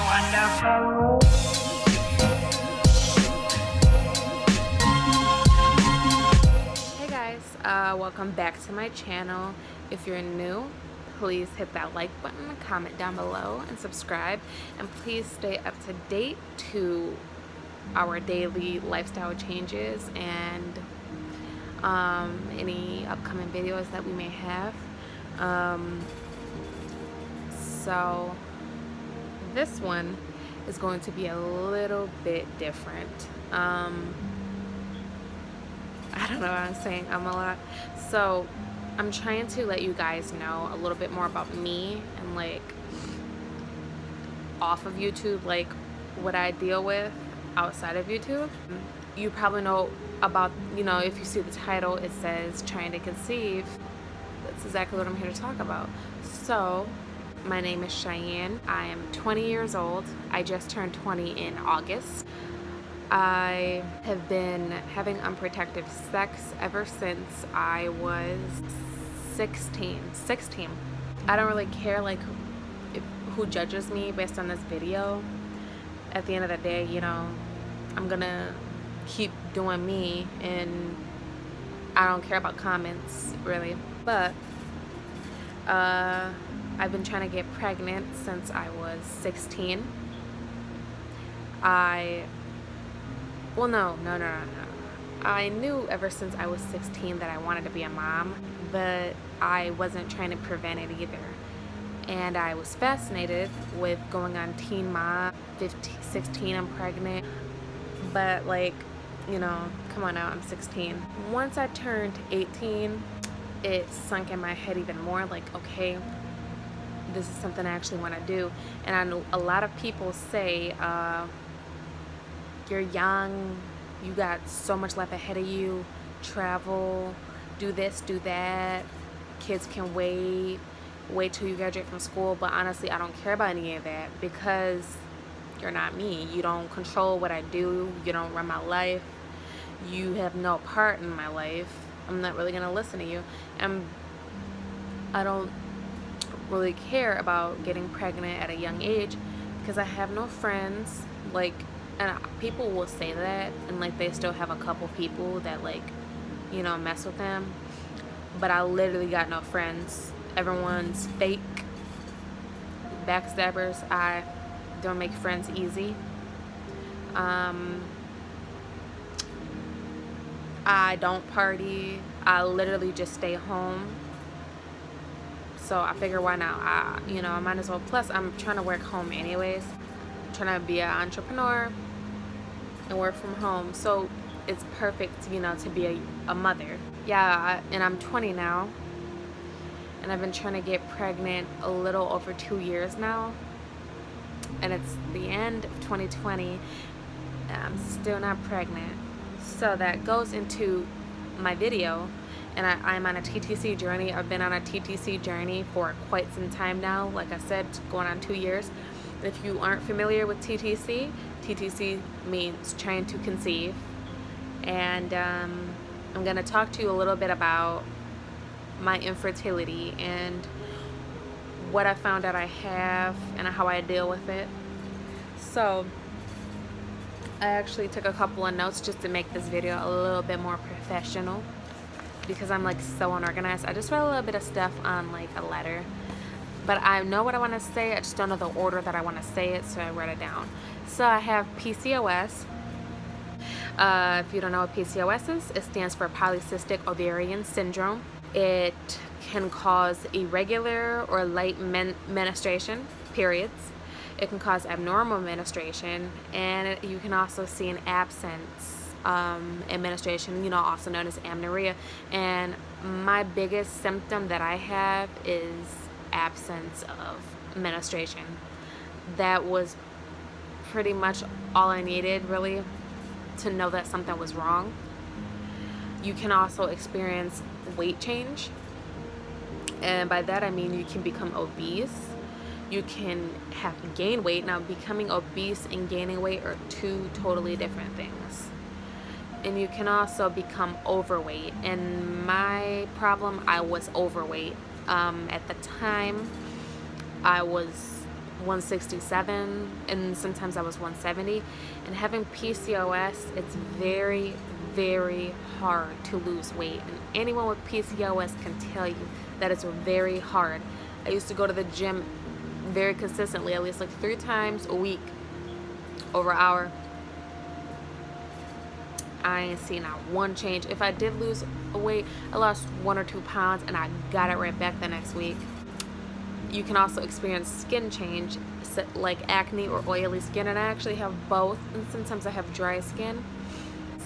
wonderful. Hey guys, welcome back to my channel. If you're new, please hit that like button, comment down below, and subscribe. And please stay up to date to our daily lifestyle changes and any upcoming videos that we may have. So this one is going to be a little bit different. I don't know what I'm saying. I'm a lot. So I'm trying to let you guys know a little bit more about me and like off of YouTube, like what I deal with outside of YouTube. You probably know about, if you see the title, it says trying to conceive. That's exactly what I'm here to talk about. So my name is Cheyenne. I am 20 years old. I just turned 20 in August. I have been having unprotected sex ever since I was 16. I don't really care who judges me based on this video. At the end of the day, I'm gonna keep doing me, and I don't care about comments really. But I've been trying to get pregnant since I was 16. No. I knew ever since I was 16 that I wanted to be a mom, but I wasn't trying to prevent it either. And I was fascinated with going on Teen Mom. 16, I'm pregnant. But come on now, I'm 16. Once I turned 18, it sunk in my head even more, okay, this is something I actually want to do. And I know a lot of people say, you're young, you got so much life ahead of you, travel, do this, do that, kids can wait till you graduate from school. But honestly, I don't care about any of that, because you're not me. You don't control what I do, you don't run my life, you have no part in my life. I'm not really gonna listen to you, and I don't really care about getting pregnant at a young age, because I have no friends. And people will say that, and they still have a couple people that mess with them, but I literally got no friends. Everyone's fake, backstabbers. I don't make friends easy. I don't party. I literally just stay home. So I figure, why not? I might as well. Plus, I'm trying to work home anyways. I'm trying to be an entrepreneur and work from home. So it's perfect, to be a mother. Yeah, and I'm 20 now. And I've been trying to get pregnant a little over 2 years now. And it's the end of 2020. And I'm still not pregnant. So that goes into my video. And I'm on a Ttc journey. I've been on a Ttc journey for quite some time now. Like I said, going on 2 years. If you aren't familiar with TTC, TTC means trying to conceive. And I'm going to talk to you a little bit about my infertility and what I found out I have and how I deal with it. So I actually took a couple of notes just to make this video a little bit more professional, because I'm so unorganized. I just wrote a little bit of stuff on a letter, but I know what I want to say. I just don't know the order that I want to say it, so I wrote it down. So I have PCOS. If you don't know what PCOS is, it stands for polycystic ovarian syndrome. It can cause irregular or late menstruation periods. It can cause abnormal menstruation, and you can also see an absence in menstruation, also known as amenorrhea. And my biggest symptom that I have is absence of menstruation. That was pretty much all I needed, really, to know that something was wrong. You can also experience weight change, and by that I mean you can become obese. You can have gain weight. Now, becoming obese and gaining weight are two totally different things. And you can also become overweight. And my problem, I was overweight. At the time, I was 167, and sometimes I was 170. And having PCOS, it's very, very hard to lose weight. And anyone with PCOS can tell you that it's very hard. I used to go to the gym very consistently, at least like 3 times a week, over an hour. I ain't seen not one change. If I did lose weight, I lost 1 or 2 pounds and I got it right back the next week. You can also experience skin change, like acne or oily skin, and I actually have both, and sometimes I have dry skin.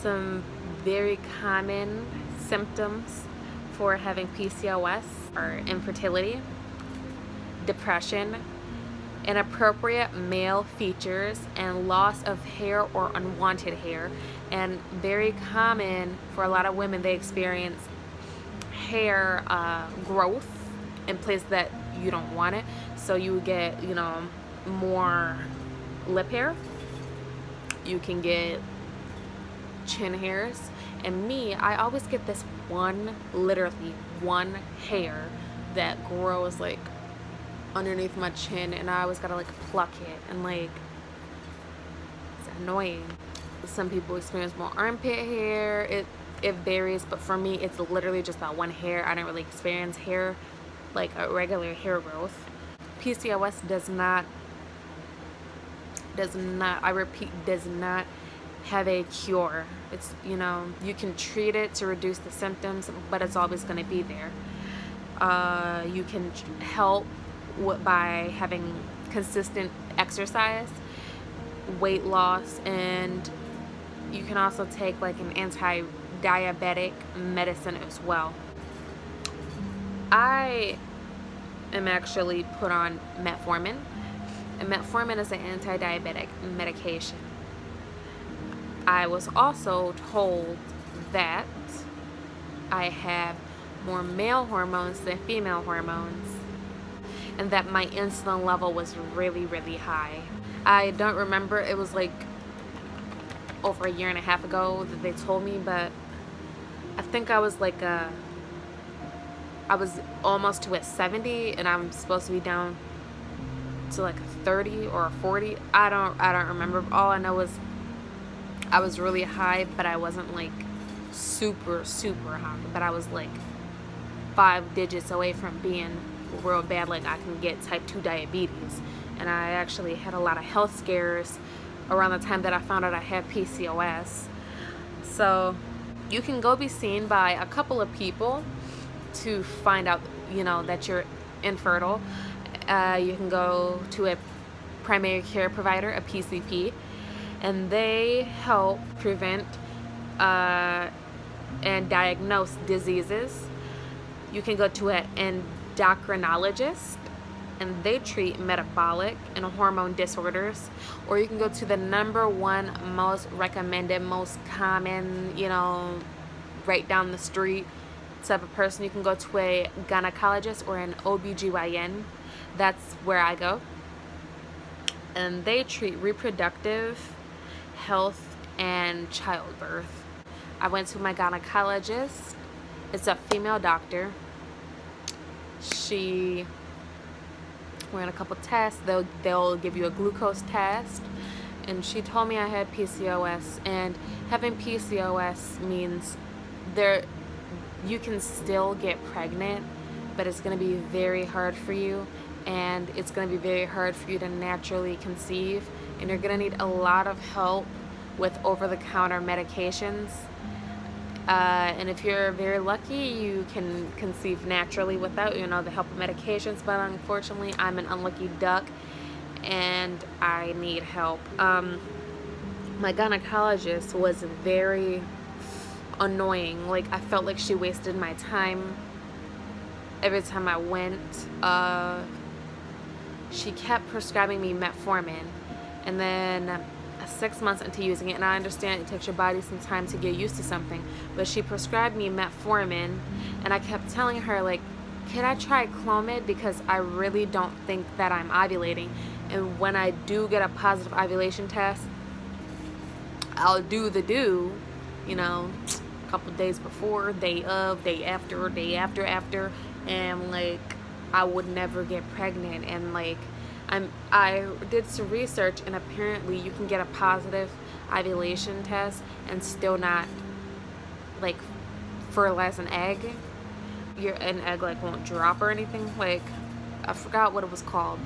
Some very common symptoms for having PCOS are infertility, depression, inappropriate male features, and loss of hair or unwanted hair. And very common for a lot of women, they experience hair growth in places that you don't want it. So you get, more lip hair. You can get chin hairs. And me, I always get this literally one hair that grows like underneath my chin, and I always gotta like pluck it, and like it's annoying. Some people experience more armpit hair. It varies, but for me it's literally just that one hair. I don't really experience hair, like a regular hair growth. PCOS does not, I repeat, does not have a cure. It's, you can treat it to reduce the symptoms, but it's always going to be there. You can help by having consistent exercise, weight loss, and you can also take like an anti-diabetic medicine as well. I am actually put on metformin, and metformin is an anti-diabetic medication. I was also told that I have more male hormones than female hormones, and that my insulin level was really, really high. I don't remember, it was like over 1.5 years ago that they told me, but I think I was like I was almost to a 70, and I'm supposed to be down to like a 30 or a 40. I don't remember. All I know is I was really high, but I wasn't like super, super high, but I was like 5 digits away from being real bad, like I can get type 2 diabetes. And I actually had a lot of health scares around the time that I found out I had PCOS. So you can go be seen by a couple of people to find out, that you're infertile. You can go to a primary care provider, a PCP, and they help prevent and diagnose diseases. You can go to an endocrinologist, and they treat metabolic and hormone disorders. Or you can go to the #1 most recommended, most common, right down the street type of person. You can go to a gynecologist or an OBGYN. That's where I go. And they treat reproductive health and childbirth. I went to my gynecologist. It's a female doctor. She ran a couple tests. They'll give you a glucose test, and she told me I had PCOS. And having PCOS means you can still get pregnant, but it's going to be very hard for you, and it's going to be very hard for you to naturally conceive, and you're going to need a lot of help with over-the-counter medications. And if you're very lucky, you can conceive naturally without, the help of medications. But unfortunately, I'm an unlucky duck, and I need help. My gynecologist was very annoying. Like, I felt like she wasted my time every time I went. She kept prescribing me metformin, and then 6 months into using it, and I understand it takes your body some time to get used to something, but she prescribed me metformin, and I kept telling her, like, can I try Clomid, because I really don't think that I'm ovulating. And when I do get a positive ovulation test, I'll do a couple days before, day of, day after, and like I would never get pregnant. And like I did some research, and apparently you can get a positive ovulation test and still not like fertilize an egg. An egg like won't drop or anything. Like, I forgot what it was called,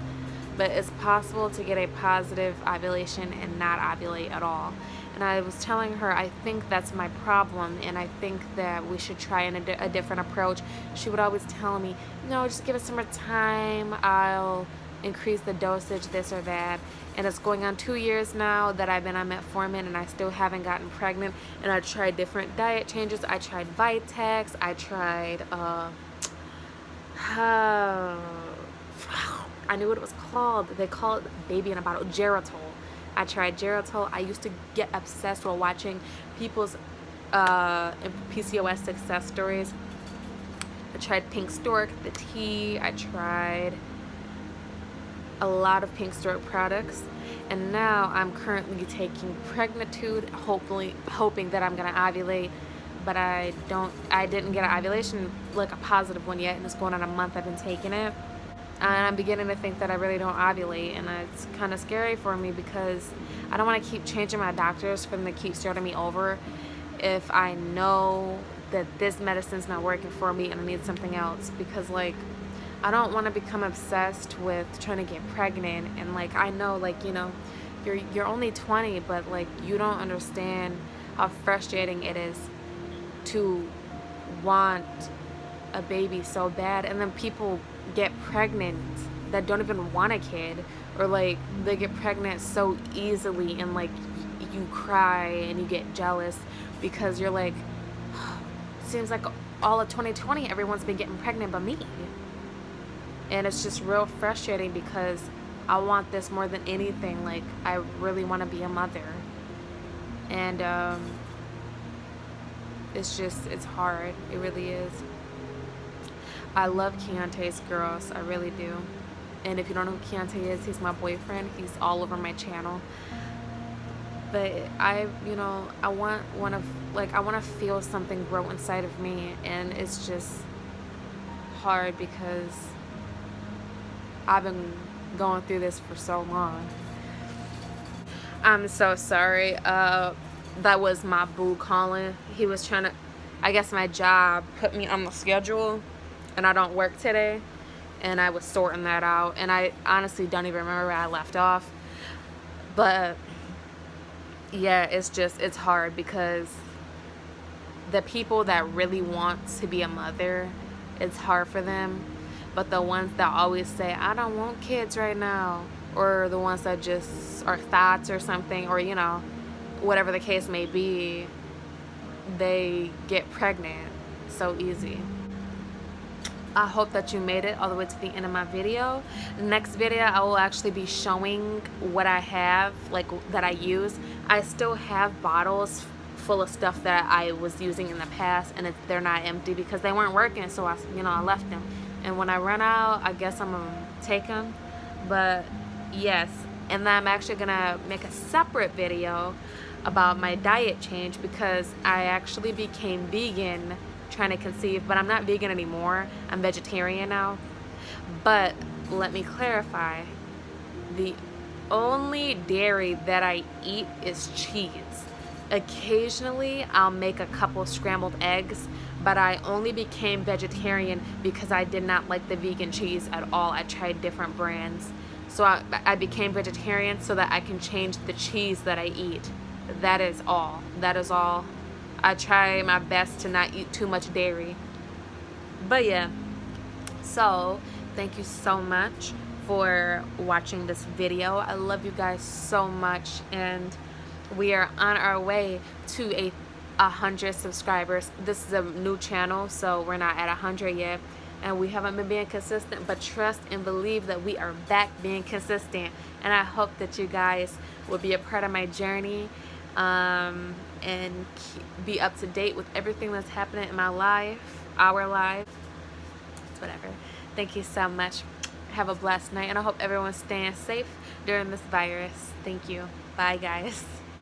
but it's possible to get a positive ovulation and not ovulate at all. And I was telling her, I think that's my problem, and I think that we should try a different approach. She would always tell me, no, just give it some more time, I'll increase the dosage, this or that. And it's going on 2 years now that I've been on metformin, and I still haven't gotten pregnant. And I tried different diet changes. I tried Vitex, I tried I knew what it was called. They call it baby in a bottle, Geritol. I tried Geritol. I used to get obsessed while watching people's PCOS success stories. I tried Pink Stork, the tea. I tried a lot of Pink Stork products, and now I'm currently taking Pregnitude, hoping that I'm gonna ovulate, but I didn't get an ovulation, like a positive one yet, and it's going on a month I've been taking it. And I'm beginning to think that I really don't ovulate, and it's kind of scary for me because I don't want to keep changing my doctors for them to keep starting me over if I know that this medicine's not working for me and I need something else. Because like, I don't want to become obsessed with trying to get pregnant, and like, I know, like, you know, you're only 20, but like, you don't understand how frustrating it is to want a baby so bad, and then people get pregnant that don't even want a kid, or like they get pregnant so easily, and like you cry and you get jealous because you're like, seems like all of 2020 everyone's been getting pregnant but me. And it's just real frustrating because I want this more than anything. Like, I really want to be a mother, and it's hard. It really is. I love Keonte's girls, I really do. And if you don't know who Keonte is, he's my boyfriend. He's all over my channel. But I want to feel something grow inside of me, and it's just hard because I've been going through this for so long. I'm so sorry. That was my boo calling. He was trying to, I guess my job put me on the schedule, and I don't work today, and I was sorting that out, and I honestly don't even remember where I left off. But yeah, it's hard because the people that really want to be a mother, it's hard for them. But the ones that always say, I don't want kids right now, or the ones that just are thoughts or something, or, you know, whatever the case may be, they get pregnant so easy. I hope that you made it all the way to the end of my video. Next video, I will actually be showing what I have, like, that I use. I still have bottles full of stuff that I was using in the past, and they're not empty because they weren't working, so I left them. And when I run out, I guess I'm gonna take them. But yes, and then I'm actually gonna make a separate video about my diet change because I actually became vegan trying to conceive, but I'm not vegan anymore. I'm vegetarian now. But let me clarify, the only dairy that I eat is cheese. Occasionally I'll make a couple scrambled eggs, but I only became vegetarian because I did not like the vegan cheese at all. I tried different brands, so I became vegetarian so that I can change the cheese that I eat. That is all. I try my best to not eat too much dairy. But yeah, so thank you so much for watching this video. I love you guys so much, and we are on our way to 100 subscribers. This is a new channel, so we're not at 100 yet, and we haven't been being consistent, but trust and believe that we are back being consistent. And I hope that you guys will be a part of my journey, and be up to date with everything that's happening in my life, our life, whatever. Thank you so much. Have a blessed night, and I hope everyone's staying safe during this virus. Thank you. Bye, guys.